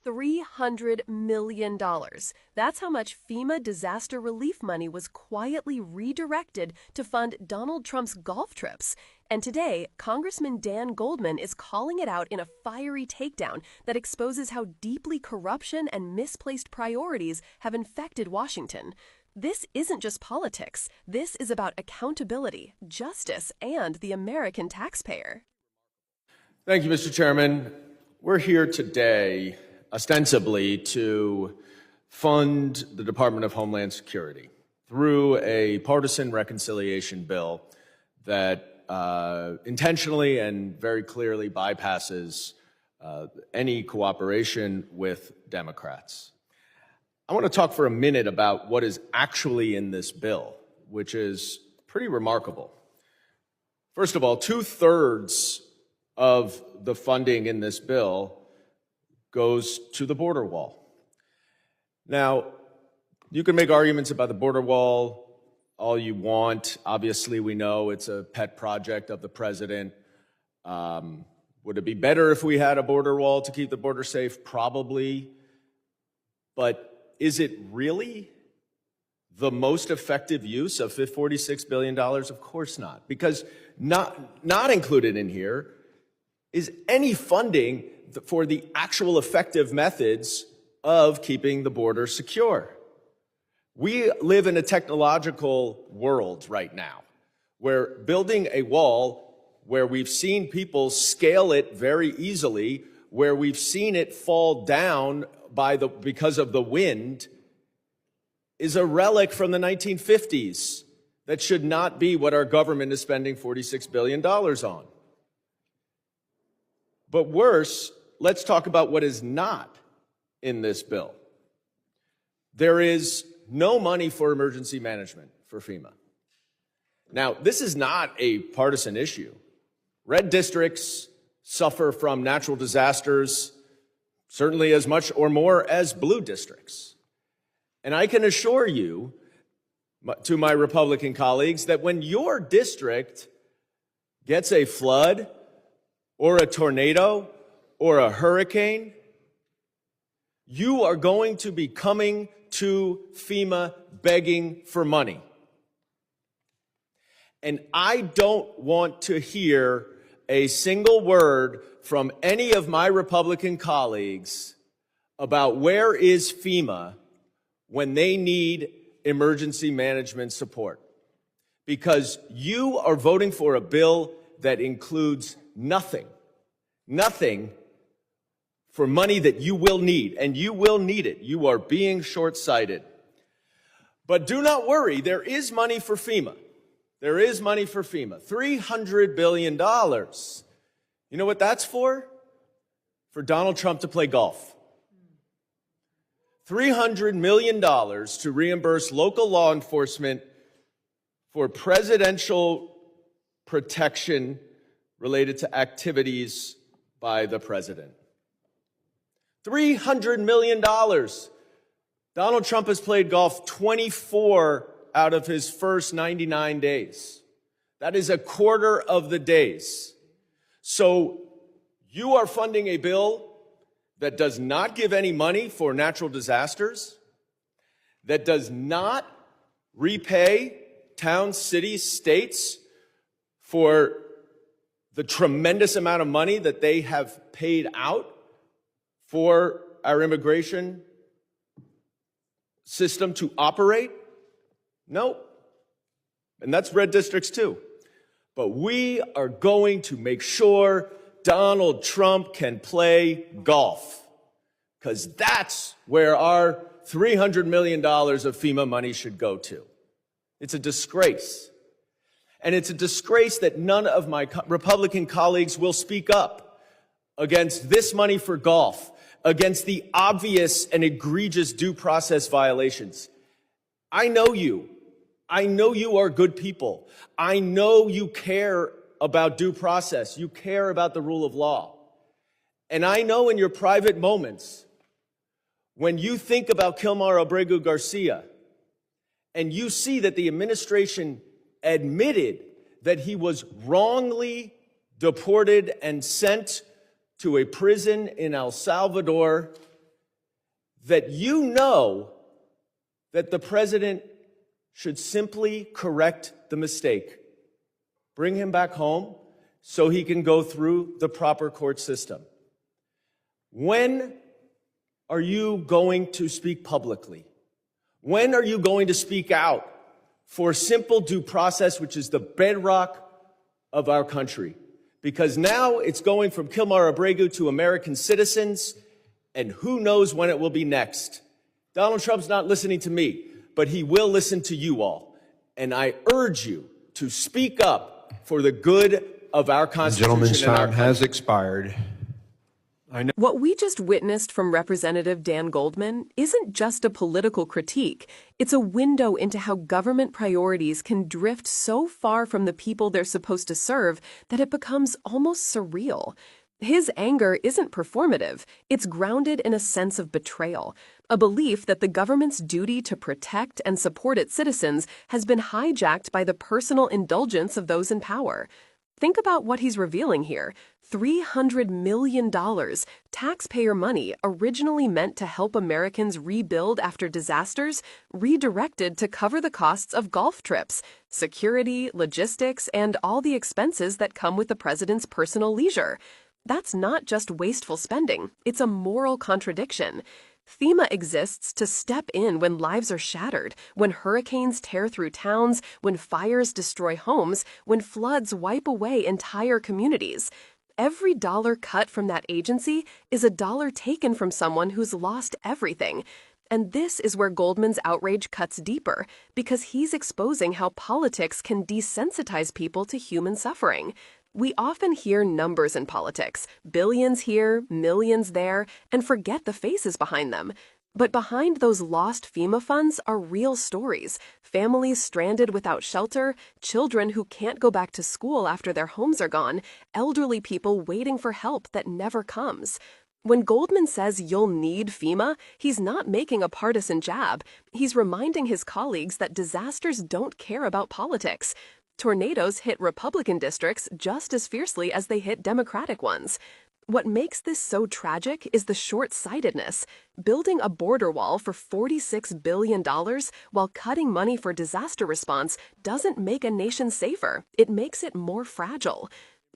$300 million. That's how much FEMA disaster relief money was quietly redirected to fund Donald Trump's golf trips. And today, Congressman Dan Goldman is calling it out in a fiery takedown that exposes how deeply corruption and misplaced priorities have infected Washington. This isn't just politics. This is about accountability, justice, and the American taxpayer. Thank you, Mr. Chairman. We're here today ostensibly to fund the Department of Homeland Security through a partisan reconciliation bill that intentionally and very clearly bypasses any cooperation with Democrats. I want to talk for a minute about what is actually in this bill, which is pretty remarkable. First of all, 2/3 of the funding in this bill goes to the border wall. Now, you can make arguments about the border wall all you want. Obviously, we know it's a pet project of the president. Would it be better if we had a border wall to keep the border safe? Probably. But is it really the most effective use of $46 billion? Of course not. Because not included in here is any funding for the actual effective methods of keeping the border secure. We live in a technological world right now where building a wall where we've seen people scale it very easily, where we've seen it fall down because of the wind, is a relic from the 1950s that should not be what our government is spending $46 billion on. But worse, let's talk about what is not in this bill. There is no money for emergency management for FEMA. Now, this is not a partisan issue. Red districts suffer from natural disasters certainly as much or more as blue districts. And I can assure you, to my Republican colleagues, that when your district gets a flood or a tornado or a hurricane, you are going to be coming to FEMA begging for money. And I don't want to hear a single word from any of my Republican colleagues about where is FEMA when they need emergency management support. Because you are voting for a bill that includes nothing for money that you will need, and you will need it. You are being short-sighted. But do not worry, there is money for FEMA. There is money for FEMA. $300 billion. You know what that's for? For Donald Trump to play golf. $300 million to reimburse local law enforcement for presidential protection related to activities by the president. $300 million. Donald Trump has played golf 24 out of his first 99 days. That is a quarter of the days. So you are funding a bill that does not give any money for natural disasters, that does not repay towns, cities, states for the tremendous amount of money that they have paid out for our immigration system to operate? No. And that's red districts too. But we are going to make sure Donald Trump can play golf, because that's where our $300 million of FEMA money should go to. It's a disgrace. And it's a disgrace that none of my Republican colleagues will speak up against this money for golf, against the obvious and egregious due process violations. I know you. I know you are good people. I know you care about due process. You care about the rule of law. And I know in your private moments, when you think about Kilmar Abregu Garcia, and you see that the administration admitted that he was wrongly deported and sent to a prison in El Salvador, that you know that the president should simply correct the mistake, bring him back home so he can go through the proper court system. When are you going to speak publicly? When are you going to speak out for simple due process, which is the bedrock of our country? Because now it's going from Kilmar Abregu to American citizens, and who knows when it will be next. Donald Trump's not listening to me, but he will listen to you all. And I urge you to speak up for the good of our Constitution. The gentleman's time has expired. What we just witnessed from Representative Dan Goldman isn't just a political critique. It's a window into how government priorities can drift so far from the people they're supposed to serve that it becomes almost surreal. His anger isn't performative. It's grounded in a sense of betrayal, a belief that the government's duty to protect and support its citizens has been hijacked by the personal indulgence of those in power. Think about what he's revealing here. $300 million, taxpayer money originally meant to help Americans rebuild after disasters, redirected to cover the costs of golf trips, security, logistics, and all the expenses that come with the president's personal leisure. That's not just wasteful spending, it's a moral contradiction. FEMA exists to step in when lives are shattered, when hurricanes tear through towns, when fires destroy homes, when floods wipe away entire communities. Every dollar cut from that agency is a dollar taken from someone who's lost everything. And this is where Goldman's outrage cuts deeper, because he's exposing how politics can desensitize people to human suffering. We often hear numbers in politics, billions here, millions there, and forget the faces behind them. But behind those lost FEMA funds are real stories, families stranded without shelter, children who can't go back to school after their homes are gone, elderly people waiting for help that never comes. When Goldman says you'll need FEMA, he's not making a partisan jab. He's reminding his colleagues that disasters don't care about politics. Tornadoes hit Republican districts just as fiercely as they hit Democratic ones. What makes this so tragic is the short-sightedness. Building a border wall for $46 billion while cutting money for disaster response doesn't make a nation safer. It makes it more fragile.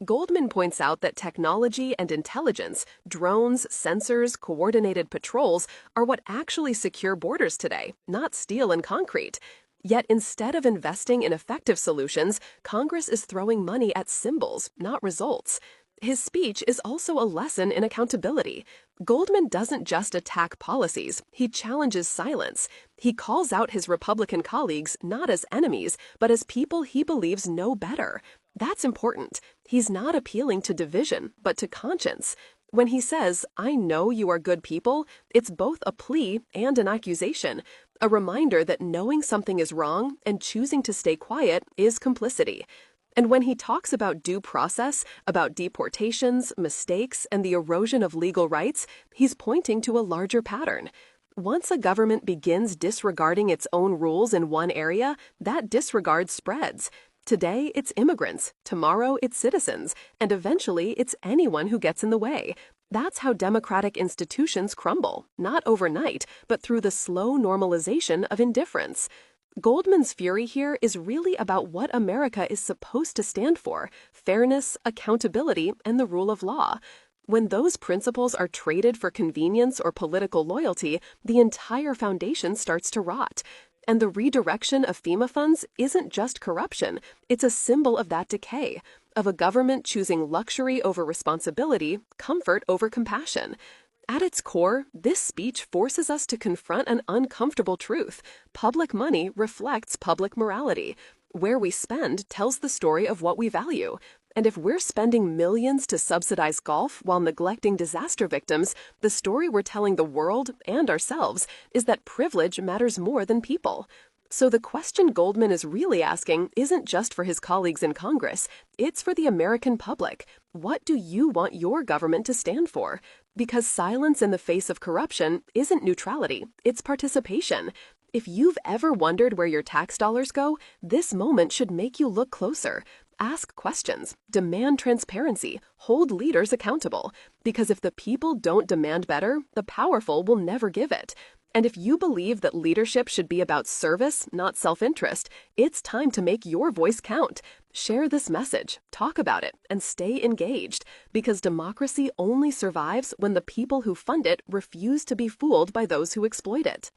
Goldman points out that technology and intelligence, drones, sensors, coordinated patrols, are what actually secure borders today, not steel and concrete. Yet instead of investing in effective solutions, Congress is throwing money at symbols, not results. His speech is also a lesson in accountability. Goldman doesn't just attack policies, he challenges silence. He calls out his Republican colleagues not as enemies, but as people he believes know better. That's important. He's not appealing to division, but to conscience. When he says, "I know you are good people," it's both a plea and an accusation, a reminder that knowing something is wrong and choosing to stay quiet is complicity. And when he talks about due process, about deportations, mistakes, and the erosion of legal rights, he's pointing to a larger pattern. Once a government begins disregarding its own rules in one area, that disregard spreads. Today, it's immigrants. Tomorrow, it's citizens. And eventually, it's anyone who gets in the way. That's how democratic institutions crumble, not overnight, but through the slow normalization of indifference. Goldman's fury here is really about what America is supposed to stand for: fairness, accountability, and the rule of law. When those principles are traded for convenience or political loyalty, the entire foundation starts to rot. And the redirection of FEMA funds isn't just corruption, it's a symbol of that decay, of a government choosing luxury over responsibility, comfort over compassion. At its core, this speech forces us to confront an uncomfortable truth. Public money reflects public morality. Where we spend tells the story of what we value. And if we're spending millions to subsidize golf while neglecting disaster victims, the story we're telling the world and ourselves is that privilege matters more than people. So the question Goldman is really asking isn't just for his colleagues in Congress, it's for the American public. What do you want your government to stand for? Because silence in the face of corruption isn't neutrality, it's participation. If you've ever wondered where your tax dollars go, this moment should make you look closer. Ask questions, demand transparency, hold leaders accountable. Because if the people don't demand better, the powerful will never give it. And if you believe that leadership should be about service, not self-interest, it's time to make your voice count. Share this message, talk about it, and stay engaged. Because democracy only survives when the people who fund it refuse to be fooled by those who exploit it.